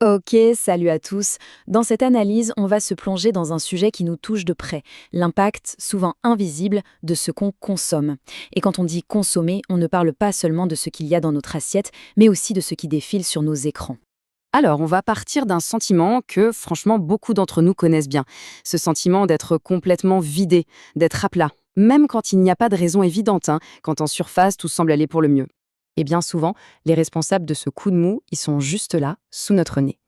Ok, salut à tous. Dans cette analyse, on va se plonger dans un sujet qui nous touche de près, l'impact, souvent invisible, de ce qu'on consomme. Et quand on dit consommer, on ne parle pas seulement de ce qu'il y a dans notre assiette, mais aussi de ce qui défile sur nos écrans. Alors, on va partir d'un sentiment que, franchement, beaucoup d'entre nous connaissent bien. Ce sentiment d'être complètement vidé, d'être à plat. Même quand il n'y a pas de raison évidente, quand en surface, tout semble aller pour le mieux. Et bien souvent, les responsables de ce coup de mou, ils sont juste là, sous notre nez.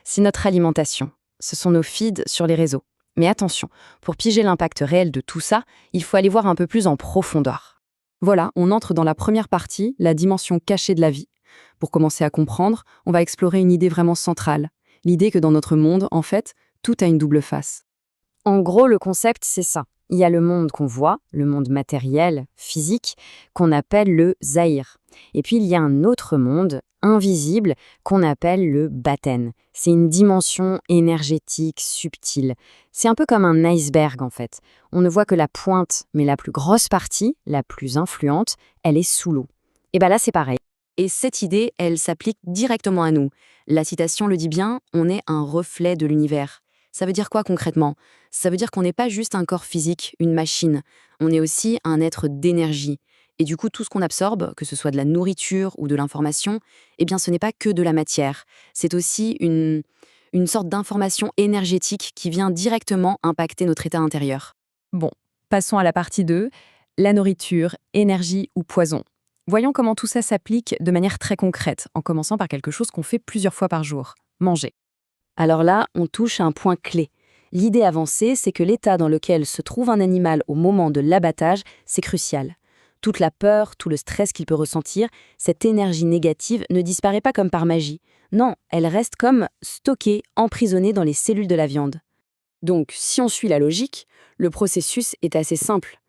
C'est notre alimentation. Ce sont nos feeds sur les réseaux. Mais attention, pour piger l'impact réel de tout ça, il faut aller voir un peu plus en profondeur. Voilà, on entre dans la première partie, la dimension cachée de la vie. Pour commencer à comprendre, on va explorer une idée vraiment centrale. L'idée que dans notre monde, en fait, tout a une double face. En gros, le concept, c'est ça. Il y a le monde qu'on voit, le monde matériel, physique, qu'on appelle le zahir. Et puis, il y a un autre monde, invisible, qu'on appelle le baten. C'est une dimension énergétique subtile. C'est un peu comme un iceberg, en fait. On ne voit que la pointe, mais la plus grosse partie, la plus influente, elle est sous l'eau. Et bien là, c'est pareil. Et cette idée, elle s'applique directement à nous. La citation le dit bien, on est un reflet de l'univers. Ça veut dire quoi concrètement? Ça veut dire qu'on n'est pas juste un corps physique, une machine. On est aussi un être d'énergie. Et du coup, tout ce qu'on absorbe, que ce soit de la nourriture ou de l'information, eh bien, ce n'est pas que de la matière. C'est aussi une sorte d'information énergétique qui vient directement impacter notre état intérieur. Bon, passons à la partie 2, la nourriture, énergie ou poison. Voyons comment tout ça s'applique de manière très concrète, en commençant par quelque chose qu'on fait plusieurs fois par jour, manger. Alors là, on touche à un point clé. L'idée avancée, c'est que l'état dans lequel se trouve un animal au moment de l'abattage, c'est crucial. Toute la peur, tout le stress qu'il peut ressentir, cette énergie négative ne disparaît pas comme par magie. Non, elle reste comme stockée, emprisonnée dans les cellules de la viande. Donc, si on suit la logique, le processus est assez simple.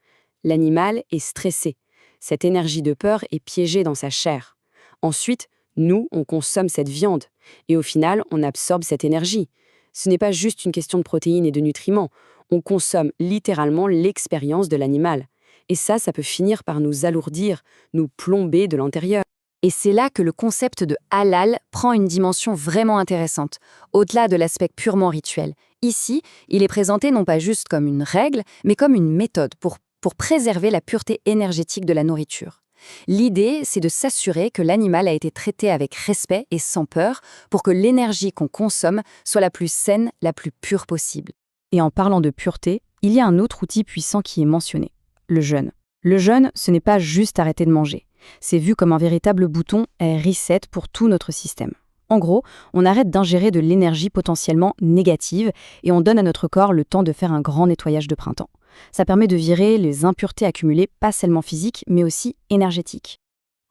L'animal est stressé. Cette énergie de peur est piégée dans sa chair. Ensuite, nous, on consomme cette viande. Et au final, on absorbe cette énergie. Ce n'est pas juste une question de protéines et de nutriments. On consomme littéralement l'expérience de l'animal. Et ça peut finir par nous alourdir, nous plomber de l'intérieur. Et c'est là que le concept de halal prend une dimension vraiment intéressante, au-delà de l'aspect purement rituel. Ici, il est présenté non pas juste comme une règle, mais comme une méthode pour préserver la pureté énergétique de la nourriture. L'idée, c'est de s'assurer que l'animal a été traité avec respect et sans peur pour que l'énergie qu'on consomme soit la plus saine, la plus pure possible. Et en parlant de pureté, il y a un autre outil puissant qui est mentionné, le jeûne. Le jeûne, ce n'est pas juste arrêter de manger. C'est vu comme un véritable bouton reset pour tout notre système. En gros, on arrête d'ingérer de l'énergie potentiellement négative et on donne à notre corps le temps de faire un grand nettoyage de printemps. Ça permet de virer les impuretés accumulées, pas seulement physiques, mais aussi énergétiques.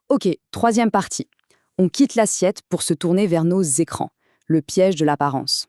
Ok, troisième partie. On quitte l'assiette pour se tourner vers nos écrans, le piège de l'apparence.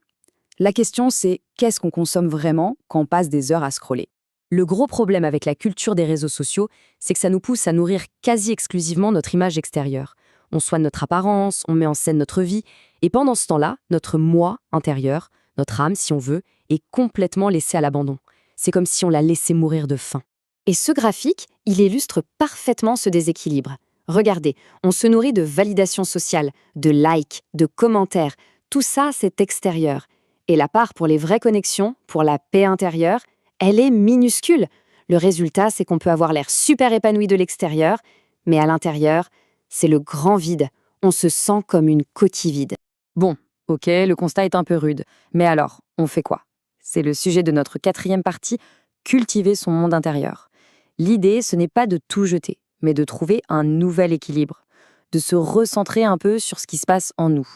La question c'est, qu'est-ce qu'on consomme vraiment quand on passe des heures à scroller? Le gros problème avec la culture des réseaux sociaux, c'est que ça nous pousse à nourrir quasi exclusivement notre image extérieure. On soigne notre apparence, on met en scène notre vie, et pendant ce temps-là, notre moi intérieur, notre âme si on veut, est complètement laissée à l'abandon. C'est comme si on la laissait mourir de faim. Et ce graphique, il illustre parfaitement ce déséquilibre. Regardez, on se nourrit de validation sociale, de likes, de commentaires. Tout ça, c'est extérieur. Et la part pour les vraies connexions, pour la paix intérieure, elle est minuscule. Le résultat, c'est qu'on peut avoir l'air super épanoui de l'extérieur, mais à l'intérieur, c'est le grand vide. On se sent comme une coquille vide. Bon, ok, le constat est un peu rude. Mais alors, on fait quoi? C'est le sujet de notre quatrième partie, cultiver son monde intérieur. L'idée, ce n'est pas de tout jeter, mais de trouver un nouvel équilibre, de se recentrer un peu sur ce qui se passe en nous.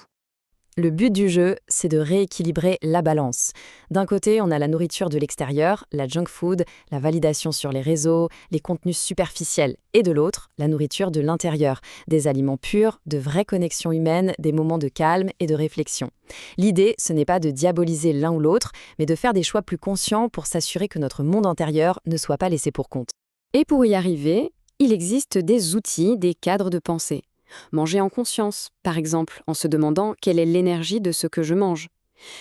Le but du jeu, c'est de rééquilibrer la balance. D'un côté, on a la nourriture de l'extérieur, la junk food, la validation sur les réseaux, les contenus superficiels. Et de l'autre, la nourriture de l'intérieur, des aliments purs, de vraies connexions humaines, des moments de calme et de réflexion. L'idée, ce n'est pas de diaboliser l'un ou l'autre, mais de faire des choix plus conscients pour s'assurer que notre monde intérieur ne soit pas laissé pour compte. Et pour y arriver, il existe des outils, des cadres de pensée. Manger en conscience, par exemple, en se demandant quelle est l'énergie de ce que je mange.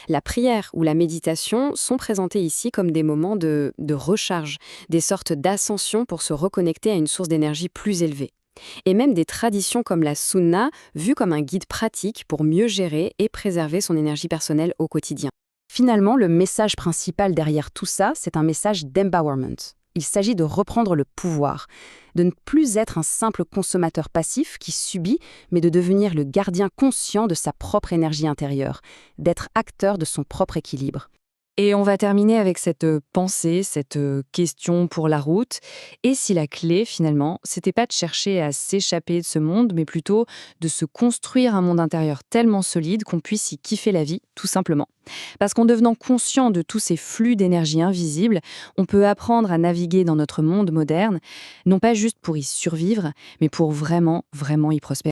La prière ou la méditation sont présentés ici comme des moments de recharge, des sortes d'ascension pour se reconnecter à une source d'énergie plus élevée. Et même des traditions comme la sunna, vues comme un guide pratique pour mieux gérer et préserver son énergie personnelle au quotidien. Finalement, le message principal derrière tout ça, c'est un message d'empowerment. Il s'agit de reprendre le pouvoir, de ne plus être un simple consommateur passif qui subit, mais de devenir le gardien conscient de sa propre énergie intérieure, d'être acteur de son propre équilibre. Et on va terminer avec cette pensée, cette question pour la route. Et si la clé, finalement, c'était pas de chercher à s'échapper de ce monde, mais plutôt de se construire un monde intérieur tellement solide qu'on puisse y kiffer la vie, tout simplement. Parce qu'en devenant conscient de tous ces flux d'énergie invisibles, on peut apprendre à naviguer dans notre monde moderne, non pas juste pour y survivre, mais pour vraiment, vraiment y prospérer.